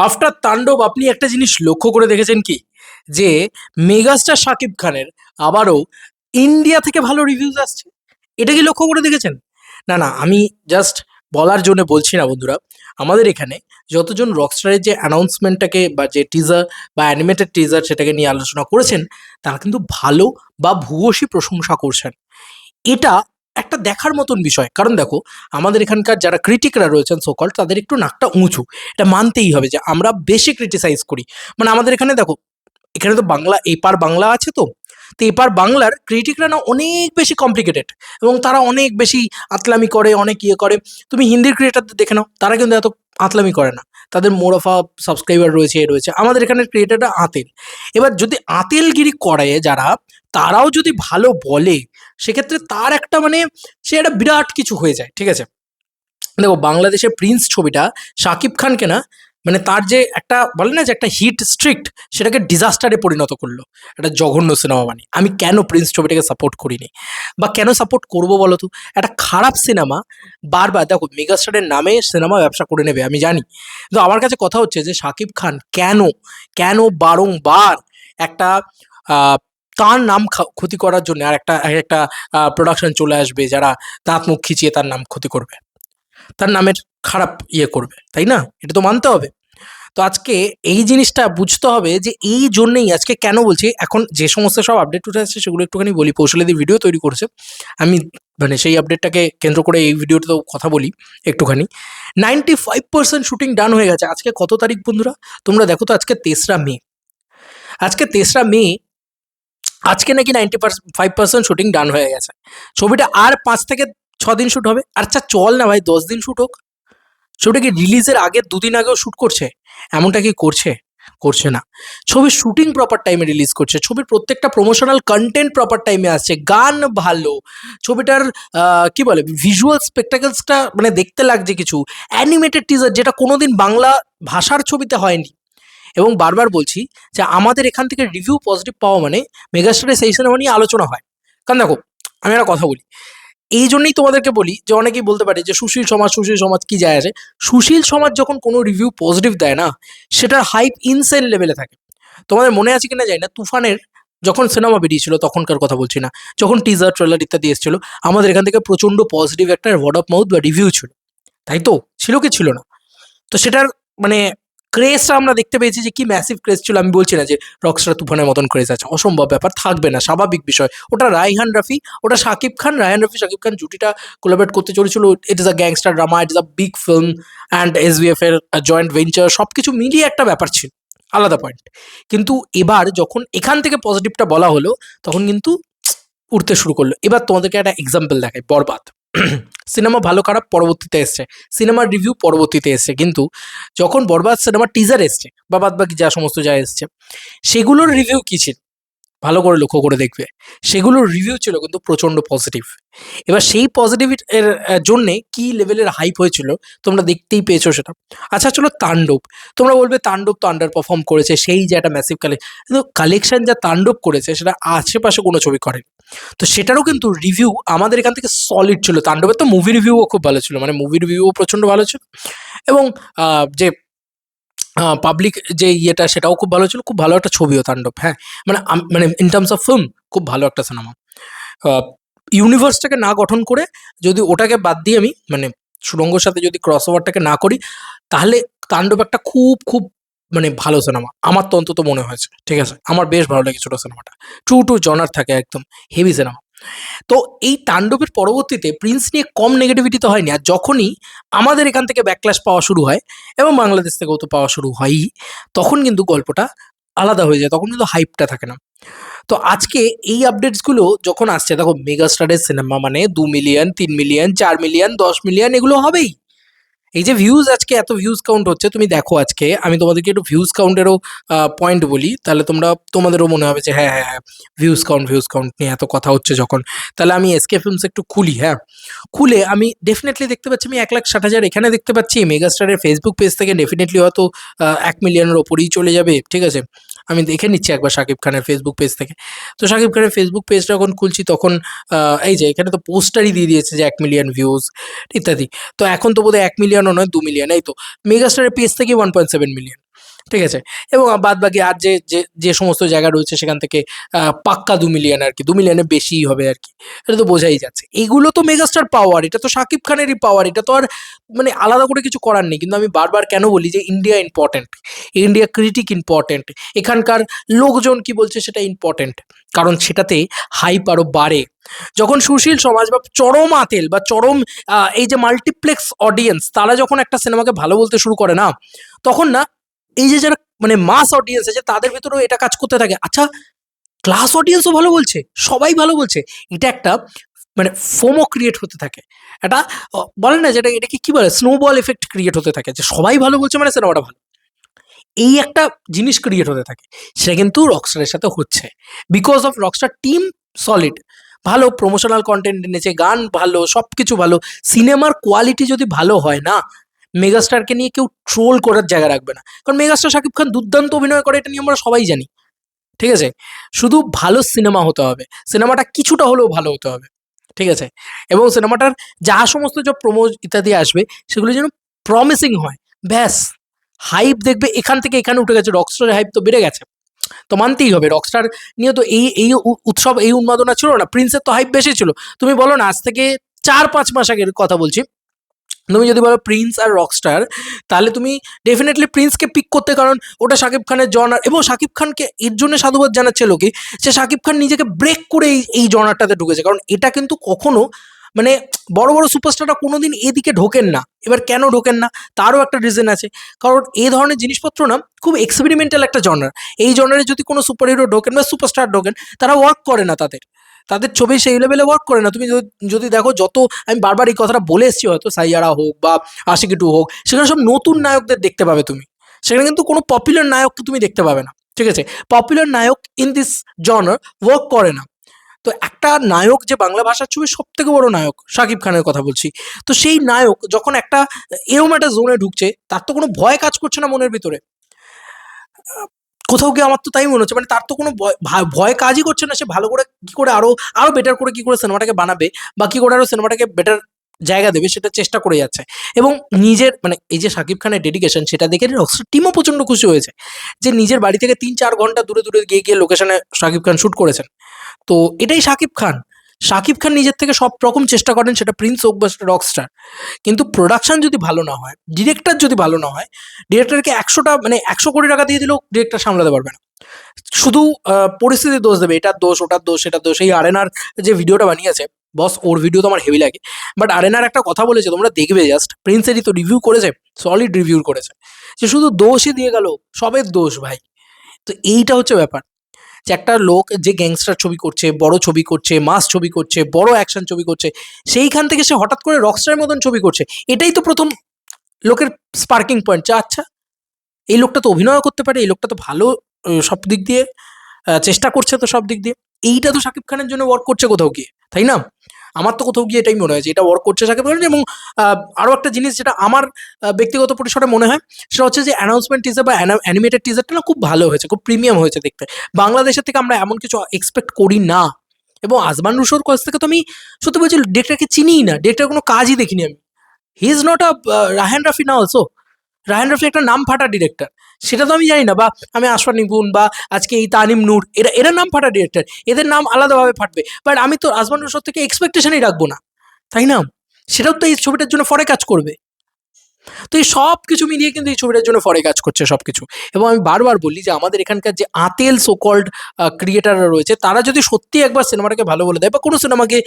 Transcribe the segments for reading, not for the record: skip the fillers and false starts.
After তাণ্ডব আপনি একটা জিনিস লক্ষ্য করে দেখেছেন কি, যে মেগাস্টার শাকিব খানের আবারও ইন্ডিয়া থেকে ভালো রিভিউজ আসছে? এটা কি লক্ষ্য করে দেখেছেন? না না, আমি জাস্ট বলার জন্য বলছি না বন্ধুরা। আমাদের এখানে যতজন রকস্টারের যে অ্যানাউন্সমেন্টটাকে বা যে টিজার বা অ্যানিমেটেড টিজার সেটাকে নিয়ে আলোচনা করেছেন, তারা কিন্তু ভালো বা ভূয়সী প্রশংসা করছেন। এটা একটা দেখার মতন বিষয়। কারণ দেখো, আমাদের এখানকার যারা ক্রিটিকরা রয়েছেন সো কল্ড, তাদের একটু নাকটা উঁচু। এটা মানতেই হবে যে আমরা বেশি ক্রিটিসাইজ করি। মানে আমাদের এখানে দেখো, এখানে তো বাংলা এপার বাংলা আছে তো। তো এপার বাংলার ক্রিটিকরা না অনেক বেশি কমপ্লিকেটেড, এবং তারা অনেক বেশি আতলামি করে, অনেক ইয়ে করে। তুমি হিন্দির ক্রিয়েটারদের দেখে নাও, তারা কিন্তু এত আতলামি করে না। তাদের মোর অফ আ সাবস্ক্রাইবার রয়েছে, এ রয়েছে। আমাদের এখানের ক্রিয়েটাররা আঁতেল। এবার যদি আঁতেলগিরি করে যারা, তারাও যদি ভালো বলে, সেক্ষেত্রে তার একটা মানে সে একটা বিরাট কিছু হয়ে যায়, ঠিক আছে? দেখো, বাংলাদেশের প্রিন্স ছবিটা শাকিব খানকে না, মানে তার যে একটা বলে না যে একটা হিট স্ট্রিক্ট, সেটাকে ডিজাস্টারে পরিণত করলো। একটা জঘন্য সিনেমা। মানে আমি কেন প্রিন্স ছবিটাকে সাপোর্ট করিনি বা কেন সাপোর্ট করবো বলো তো? একটা খারাপ সিনেমা বারবার দেখো, মেগাস্টারের নামে সিনেমা ব্যবসা করে নেবে আমি জানি। কিন্তু আমার কাছে কথা হচ্ছে যে শাকিব খান কেন কেন বারংবার একটা আহ, তার নাম ক্ষতি করার জন্য আর একটা একটা প্রোডাকশন চলে আসবে, যারা দাঁত মুখ খিচিয়ে তার নাম ক্ষতি করবে, তার নামের খারাপ ইয়ে করবে, তাই না? এটা তো মানতে হবে। তো আজকে এই জিনিসটা বুঝতে হবে যে এই জন্যেই আজকে কেন বলছি, এখন যে সমস্ত সব আপডেট উঠে আসছে সেগুলো একটুখানি বলি। কৌশলীদি ভিডিও তৈরি করছে, আমি মানে সেই আপডেটটাকে কেন্দ্র করে এই ভিডিওটাতেও কথা বলি একটুখানি। 95% শুটিং ডান হয়ে গেছে। আজকে কত তারিখ বন্ধুরা? তোমরা দেখো তো, আজকে 3রা মে। আজকে 3রা মে, আজকে নাকি 95% শুটিং ডান হয়ে গেছে। ছবিটা আর 5 থেকে 6 দিন শুট হবে। আচ্ছা চল না ভাই, 10 দিন শুট হোক। ছবিটা কি রিলিজের আগের 2 দিন আগেও শুট করছে? এমনটা কি করছে? করছে না। ছবির শুটিং প্রপার টাইমে রিলিজ করছে, ছবির প্রত্যেকটা প্রমোশনাল কন্টেন্ট প্রপার টাইমে আসছে, গান ভালো, ছবিটার কি বলে ভিজুয়াল স্পেকটাকেলসটা মানে দেখতে লাগছে কিছু, অ্যানিমেটেড টিজার যেটা কোনোদিন বাংলা ভাষার ছবিতে হয়নি। এবং বারবার বলছি যে আমাদের এখান থেকে রিভিউ পজিটিভ পাওয়া মানে মেগাস্টারের সেই সিনেমা নিয়ে আলোচনা হয়। কারণ দেখো, আমি একটা কথা বলি, এই জন্যই তোমাদেরকে বলি যে অনেকেই বলতে পারে যে সুশীল সমাজ কি যায় আসে। সুশীল সমাজ যখন কোনো রিভিউ পজিটিভ দেয় না, সেটার হাইপ ইনসেন লেভেলে থাকে। তোমাদের মনে আছে কিনা জানি না, তুফানের যখন সিনেমা বেরিয়েছিল তখনকার কথা বলছি না, যখন টিজার ট্রেলার ইত্যাদি এসেছিল, আমাদের এখান থেকে প্রচন্ড পজিটিভ একটা ওয়ার্ড অফ মাউথ বা রিভিউ ছিল, তাই তো? ছিল কি ছিল না? তো সেটার মানে ক্রেজটা আমরা দেখতে পেয়েছি যে কি ম্যাসিভ ক্রেজ ছিল। আমি বলছি না যে রকস্টার তুফানের মতন ক্রেজ আছে, অসম্ভব ব্যাপার, থাকবে না, স্বাভাবিক বিষয়। ওটা রায়হান রাফি, ওটা শাকিব খান, রায়হান রাফি শাকিব খান জুটিটা কোলাবরেট করতে চলেছিল। It is a gangster drama, it is a big film and SBF এর জয়েন্ট ভেঞ্চার, সব কিছু মিলিয়ে একটা ব্যাপার ছিল, আলাদা পয়েন্ট। কিন্তু এবার যখন এখান থেকে পজিটিভটা বলা হলো, তখন কিন্তু উঠতে শুরু করলো। এবার তোমাদেরকে একটা এক্সাম্পল দেখাই, বরবাদ। সিনেমা ভালো খারাপ পরবর্তীতে এসছে, সিনেমার রিভিউ পরবর্তীতে এসছে, কিন্তু যখন বরবাদ সিনেমার টিজার এসছে বা বাদ বাকি যা সমস্ত যা এসছে, সেগুলোর রিভিউ কি ছিল? ভালো করে লক্ষ্য করে দেখবে, সেগুলোর রিভিউ ছিল কিন্তু প্রচণ্ড পজিটিভ। এবার সেই পজিটিভ এর জন্যে কি লেভেলের হাইপ হয়েছিল তোমরা দেখতেই পেয়েছো সেটা। আচ্ছা চলো তাণ্ডব, তোমরা বলবে তাণ্ডব তো আন্ডার পারফর্ম করেছে, সেই যে একটা ম্যাসিভ কিন্তু কালেকশন যা তাণ্ডব করেছে সেটা আশেপাশে কোনো ছবি করে। তো সেটারও কিন্তু রিভিউ আমাদের এখান থেকে সলিড ছিল। তাণ্ডবের তো মুভি রিভিউও খুব ভালো ছিল, মানে মুভি রিভিউও প্রচণ্ড ভালো ছিল, এবং যে পাবলিক যে ইয়েটা সেটাও খুব ভালো ছিল, খুব ভালো একটা ছবিও তাণ্ডব। হ্যাঁ, মানে মানে ইন টার্মস অফ ফিল্ম খুব ভালো একটা সিনেমা। ইউনিভার্সটাকে না গঠন করে, যদি ওটাকে বাদ দিয়ে আমি মানে সুড়ঙ্গর সাথে যদি ক্রস ওভারটাকে না করি, তাহলে তাণ্ডব একটা খুব খুব মানে ভালো সিনেমা। আমার তো অন্তত মনে হয়েছে, ঠিক আছে? আমার বেশ ভালো লেগেছিল সিনেমাটা। ট্রু টু জনার থাকে, একদম হেভি সিনেমা। তো এই তাণ্ডবের পরবর্তীতে প্রিন্স নিয়ে কম নেগেটিভিটি তো হয়নি। আর যখনই আমাদের এখান থেকে ব্যাকক্লাশ পাওয়া শুরু হয়, এবং বাংলাদেশ থেকেও তো পাওয়া শুরু হয়ই, তখন কিন্তু গল্পটা আলাদা হয়ে যায়, তখন কিন্তু হাইপটা থাকে না। তো আজকে এই আপডেটসগুলো যখন আসছে, দেখো মেগাস্টারের সিনেমা মানে 2 মিলিয়ন, 3 মিলিয়ন, 4 মিলিয়ন, 10 মিলিয়ন এগুলো হবেই। এই যে ভিউজ, আজকে এত ভিউজ কাউন্ট হচ্ছে, তুমি দেখো আজকে আমি তোমাদেরকে একটু ভিউজ কাউন্টেরও পয়েন্ট বলি, তাহলে তোমাদেরও মনে হবে যে হ্যাঁ হ্যাঁ হ্যাঁ, ভিউজ কাউন্ট নিয়ে এত কথা হচ্ছে যখন, তাহলে আমি এসকে ফিল্মস একটু খুলি। হ্যাঁ, খুলে আমি ডেফিনেটলি দেখতে পাচ্ছি, আমি 1,60,000 এখানে দেখতে পাচ্ছি। মেগাস্টারের ফেসবুক পেজ থেকে ডেফিনেটলি হয়তো 1 মিলিয়নের ওপরেই চলে যাবে, ঠিক আছে? আমি দেখে নিচ্ছি একবার শাকিব খানের ফেসবুক পেজ থেকে। তো শাকিব খানের ফেসবুক পেজটা যখন খুলছি, তখন এই যে এখানে তো পোস্টারই দিয়ে দিয়েছে যে 1 মিলিয়ন ভিউজ ইত্যাদি। তো এখন তো বোধহয় 1 মিলিয়নও নয়, 2 মিলিয়ন, এই তো মেগাস্টারের পেজ থেকে 1.7 মিলিয়ন। ঠিক আছে? এবং বাদ বাকি আর যে যে যে সমস্ত জায়গা রয়েছে সেখান থেকে পাক্কা ২ মিলিয়ন আর কি, ২ মিলিয়নের বেশিই হবে আর কি। এটা তো বোঝাই যাচ্ছে। এগুলো তো মেগাস্টার পাওয়ার, এটা তো শাকিব খানেরই পাওয়ার, এটা তো আর মানে আলাদা করে কিছু করার নেই। কিন্তু আমি বারবার কেন বলি যে India important, India critic important, এখানকার লোকজন কি বলছে সেটা ইম্পর্টেন্ট। কারণ সেটাতে হাইপ আরো বাড়ে। যখন সুশীল সমাজ বা চরম আতেল বা চরম এই যে মাল্টিপ্লেক্স অডিয়েন্স তারা যখন একটা সিনেমাকে ভালো বলতে শুরু করে না, তখন না এই যে যারা মানে মাস অডিয়েন্স আছে তাদের ভেতরেও এটা কাজ করতে থাকে। আচ্ছা, ক্লাস অডিয়েন্সও ভালো বলছে, সবাই ভালো বলছে। এটা একটা মানে ফোমো ক্রিয়েট হতে থাকে। এটা বলে না যেটা, এটাকে কি বলে, স্নোবল এফেক্ট ক্রিয়েট হতে থাকে, যে সবাই ভালো বলছে মানে সিনেমাটা ভালো। এই একটা জিনিস ক্রিয়েট হতে থাকে। সেটা কিন্তু রকস্টারের সাথে হচ্ছে, because of Rockstar team solid, ভালো প্রমোশনাল কন্টেন্ট এনেছে, গান ভালো, সবকিছু ভালো। সিনেমার কোয়ালিটি যদি ভালো হয় না, মেগাস্টারকে নিয়ে কেউ ট্রোল করার জায়গা রাখবে না। কারণ মেগাস্টার শাকিব খান দুর্দান্ত অভিনয় করে, এটা নিয়ে আমরা সবাই জানি। ঠিক আছে? শুধু ভালো সিনেমা হতে হবে, সিনেমাটা কিছুটা হলেও ভালো হতে হবে। ঠিক আছে? এবং সিনেমাটার যা সমস্ত যে প্রোমো ইত্যাদি আসবে সেগুলো যেন প্রমিসিং হয়, ব্যাস। হাইপ দেখবে এখান থেকে এখানে উঠে গেছে, রকস্টারের হাইপ তো বেড়ে গেছে। তো মানতেই হবে রকস্টার নিয়ে তো এই উৎসব, এই উন্মাদনা ছিল না। প্রিন্সের তো হাইপ বেশি ছিল। তুমি বলো না, আজ থেকে ৪-৫ মাস আগের কথা বলছি, তুমি যদি বলো প্রিন্স আর রকস্টার, তাহলে তুমি ডেফিনেটলি প্রিন্সকে পিক করতে, কারণ ওটা শাকিব খানের জনার, এবং শাকিব খানকে এর জন্য সাধুবাদ জানাচ্ছে লোকে, যে শাকিব খান নিজেকে ব্রেক করে এই জনারটাতে ঢুকেছে। কারণ এটা কিন্তু কখনো মানে বড় বড় সুপারস্টাররা কোনোদিন এদিকে ঢোকেন না। এবার কেন ঢোকেন না, তারও একটা রিজন আছে। কারণ এই ধরনের জিনিসপত্র না খুব এক্সপেরিমেন্টাল একটা জনার। এই জনারে যদি কোনো সুপার হিরো ঢোকেন বা সুপারস্টার ঢোকেন, তারা ওয়ার্ক করে না, তাদের তাদের ছবি সেই লেভেলে ওয়ার্ক করে না। তুমি যদি দেখো, যত আমি বারবার এই কথাটা বলে এসেছি, হয়তো সাইয়ারা হোক বা আশিকি টু হোক, সেখানে সব নতুন নায়কদের দেখতে পাবে তুমি। সেখানে কিন্তু কোনো পপুলার নায়ককে তুমি দেখতে পাবে না। ঠিক আছে? পপুলার নায়ক ইন দিস জনার ওয়ার্ক করে না। তো একটা নায়ক, যে বাংলা ভাষার ছবির সব থেকে বড় নায়ক, শাকিব খানের কথা বলছি, তো সেই নায়ক যখন একটা এরম একটা জোনে ঢুকছে, তার তো কোনো ভয় কাজ করছে না মনের ভিতরে। কোথাও গিয়ে আমার তো তাই মনে হচ্ছে, মানে তার তো কোনো ভয় কাজই করছে না। সে ভালো করে কি করে আরো আরো বেটার করে কি করে সিনেমাটাকে বানাবে, বা কি করে আরো সিনেমাটাকে বেটার জায়গা দেবে, সেটা চেষ্টা করে যাচ্ছে। এবং নিজের মানে এই যে শাকিব খানের ডেডিকেশন, সেটা দেখে রকস্টার টিমও প্রচন্ড খুশি হয়েছে, যে নিজের বাড়ি থেকে ৩-৪ ঘন্টা দূরে দূরে গিয়ে গিয়ে লোকেশনে শাকিব খান শুট করেছেন। তো এটাই শাকিব খান। শাকিব খান নিজের থেকে সব রকম চেষ্টা করেন, সেটা প্রিন্স হোক বা রকস্টার। কিন্তু প্রোডাকশন যদি ভালো না হয়, ডিরেক্টর যদি ভালো না হয়, ডিরেক্টরকে ১০০টা মানে ১০০ কোটি টাকা দিয়ে দিলেও ডিরেক্টর সামলাতে পারবে না। শুধু পরিস্থিতির দোষ দেবে, এটার দোষ, ওটার দোষ, সেটার দোষ। এই আরেনার যে ভিডিওটা বানিয়েছে বস, ওর ভিডিও তো আমার হেভি লাগে। বাট আরেনার একটা কথা বলেছে, তোমরা দেখবে জাস্ট, প্রিন্সেরই তো রিভিউ করেছে, সলিড রিভিউ করেছে, যে শুধু দোষই দিয়ে গেল, সবের দোষ ভাই। তো এইটা হচ্ছে ব্যাপার, যে একটা লোক যে গ্যাংস্টার ছবি করছে, বড় ছবি করছে, মাস ছবি করছে, বড় অ্যাকশন ছবি করছে, সেইখান থেকে সে হঠাৎ করে রকস্টারের মতন ছবি করছে। এটাই তো প্রথম লোকের স্পার্কিং পয়েন্ট, যে আচ্ছা, এই লোকটা তো অভিনয় করতে পারে, এই লোকটা তো ভালো সব দিক দিয়ে চেষ্টা করছে, তো সব দিক দিয়ে এইটা তো শাকিব খানের জন্য ওয়ার্ক করছে কোথাও গিয়ে, তাই না? আমার তো কোথাও গিয়ে এটাই মনে হয় যে এটা ওয়ার্ক করছে শাকিব খানের। এবং আরও একটা জিনিস যেটা আমার ব্যক্তিগত পরিসরে মনে হয়, সেটা হচ্ছে যে অ্যানাউন্সমেন্ট টিজার বা অ্যানিমেটেড টিজারটা না খুব ভালো হয়েছে, খুব প্রিমিয়াম হয়েছে দেখতে। বাংলাদেশের থেকে আমরা এমন কিছু এক্সপেক্ট করি না। এবং আজমান রুশোর কাছ থেকে তো আমি সত্যি বলছি, ডিরেক্টরকে চিনিই না, ডিরেক্টর কোনো কাজই দেখিনি আমি। He is not a Raihan Rafi না অলসো। রায়হান রফি একটা নাম ফাটা ডিরেক্টর, সেটা তো আমি জানি না। বা আমি আশফাক নিপুণ বা আজকে এই তানিম নূর, এরা এরা নাম ফাটা ডিরেক্টর, এদের নাম আলাদাভাবে ফাটবে। বাট আমি তো আজমান রুশোর থেকে এক্সপেকটেশনই রাখবো না, তাই না? সেটাও তো এই ছবিটার জন্য ফরে কাজ করবে। তো এই সব কিছু মিলিয়ে কিন্তু এই ছবিটার জন্য ফরে কাজ করছে সব কিছু। এবং আমি বারবার বলি যে আমাদের এখানকার যে আতেল সোকল্ড ক্রিয়েটাররা রয়েছে, তারা যদি সত্যি একবার সিনেমাটাকে ভালো বলে দেয়, বা কোনো সিনেমাকে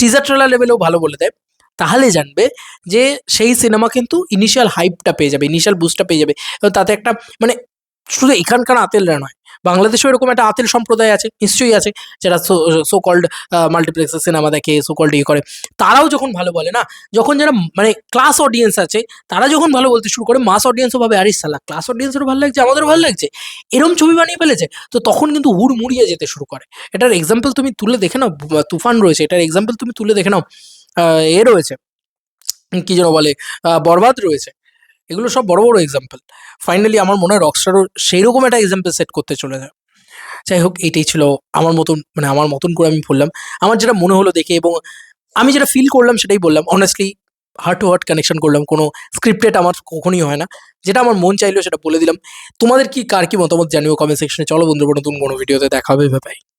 টিজার ট্রেলার লেভেলেও ভালো বলে দেয়, তাহলে জানবে যে সেই সিনেমা কিন্তু ইনিশিয়াল হাইপটা পেয়ে যাবে, ইনিশিয়াল বুস্টটা পেয়ে যাবে। এবং তাতে একটা মানে শুধু এখানকার আতেলরা নয়, বাংলাদেশেও এরকম একটা আতেল সম্প্রদায় আছে, নিশ্চয়ই আছে, যারা সো কল্ড মাল্টিপ্লেক্সের সিনেমা দেখে, সো কল্ড ইয়ে করে। তারাও যখন ভালো বলে না, যখন যারা মানে ক্লাস অডিয়েন্স আছে, তারা যখন ভালো বলতে শুরু করে, মাস অডিয়েন্সও ভাবে আরে সালা, ক্লাস অডিয়েন্সেরও ভালো লাগছে, আমাদেরও ভালো লাগছে, এরম ছবি বানিয়ে ফেলেছে। তো তখন কিন্তু হুড়মুড়িয়ে যেতে শুরু করে। এটার এক্সাম্পল তুমি তুলে দেখে নাও, তুফান রয়েছে, এটার এক্সাম্পল তুমি তুলে দেখে নাও, এ রয়েছে, কি যেন বলে, বরবাদ রয়েছে। এগুলো সব বড় বড় এক্সাম্পল। ফাইনালি আমার মনে হয় রকস্টারও সেই রকম একটা এক্সাম্পল সেট করতে চলে যায়। যাই হোক, এইটাই ছিল আমার মতন, মানে আমার মতন করে আমি বললাম, আমার যেটা মনে হলো দেখে, এবং আমি যেটা ফিল করলাম সেটাই বললাম। Honestly heart to heart connection করলাম, কোনো স্ক্রিপ্টেড আমার কখনোই হয় না, যেটা আমার মন চাইলো সেটা বলে দিলাম। তোমাদের কি কার কি মতামত জানিও কমেন্ট সেকশনে। চলো বন্ধুরা, নতুন কোনো ভিডিওতে দেখা হবে, বাই বাই।